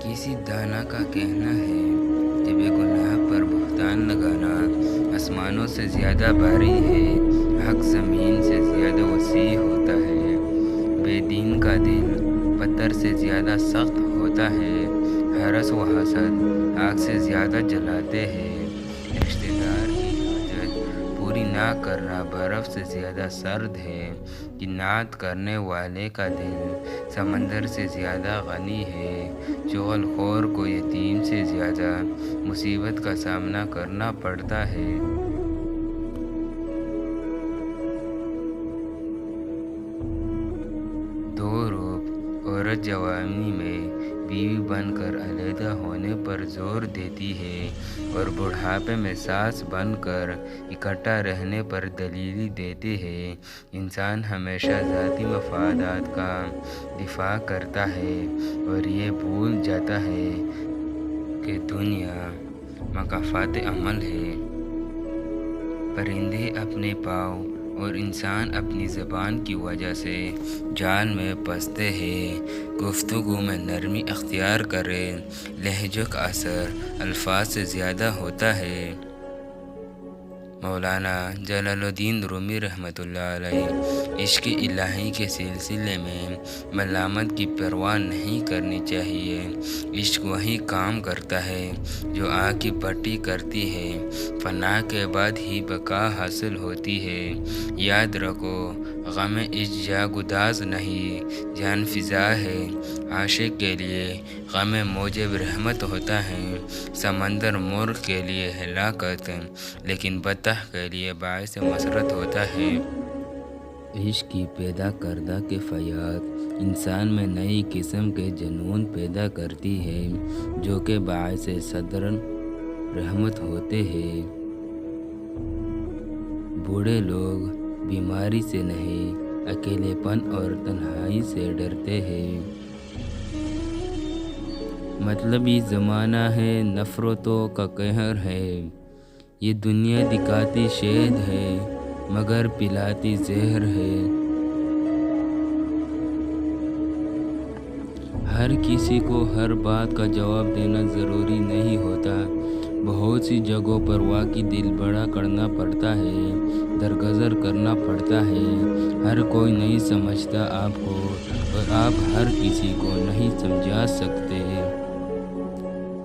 کسی دانا کا کہنا ہے کہ بے گناہ پر بہتان لگانا آسمانوں سے زیادہ بھاری ہے، حق زمین سے زیادہ وسیع ہوتا ہے۔ بے دین کا دل پتھر سے زیادہ سخت ہوتا ہے، حرص و حسد آگ سے زیادہ جلاتے ہیں۔ رشتہ دار کی حاجت پوری نہ کرنا برف سے زیادہ سرد ہے۔ قناعت کرنے والے کا دل سمندر سے زیادہ غنی ہے۔ چغل خور کو یتیم سے زیادہ مصیبت کا سامنا کرنا پڑتا ہے۔ دو روپ عورت جوانی میں بیوی بن کر علیحدہ ہونے پر زور دیتی ہے اور بڑھاپے میں ساس بن کر اکٹھا رہنے پر دلیل دیتے ہیں۔ انسان ہمیشہ ذاتی مفادات کا دفاع کرتا ہے اور یہ بھول جاتا ہے کہ دنیا مکافات عمل ہے۔ پرندے اپنے پاؤں اور انسان اپنی زبان کی وجہ سے جال میں پھنستے ہیں۔ گفتگو میں نرمی اختیار کرے، لہجے کا اثر الفاظ سے زیادہ ہوتا ہے۔ مولانا جلال الدین رومی رحمۃ اللہ علیہ عشق الہی کے سلسلے میں ملامت کی پرواہ نہیں کرنی چاہیے۔ عشق وہی کام کرتا ہے جو آگ کی بھٹی کرتی ہے، فنا کے بعد ہی بقا حاصل ہوتی ہے۔ یاد رکھو، غم عشق جا گداز نہیں، جان فضا ہے۔ عاشق کے لیے غم موجب رحمت ہوتا ہے، سمندر مرغ کے لیے ہلاکت، لیکن بطخ کے لیے باعث مسرت ہوتا ہے۔ عشق کی پیدا کردہ کیفیت انسان میں نئی قسم کے جنون پیدا کرتی ہے جو کہ باعث صدر رحمت ہوتے ہیں۔ بوڑھے لوگ بیماری سے نہیں، اکیلے پن اور تنہائی سے ڈرتے ہیں۔ مطلبی زمانہ ہے، نفرتوں کا قہر ہے، یہ دنیا دکھاتی شہد ہے مگر پلاتی زہر ہے۔ ہر کسی کو ہر بات کا جواب دینا ضروری نہیں ہوتا۔ بہت سی جگہوں پر واقعی دل بڑا کرنا پڑتا ہے، درگزر کرنا پڑتا ہے۔ ہر کوئی نہیں سمجھتا آپ کو اور آپ ہر کسی کو نہیں سمجھا سکتے۔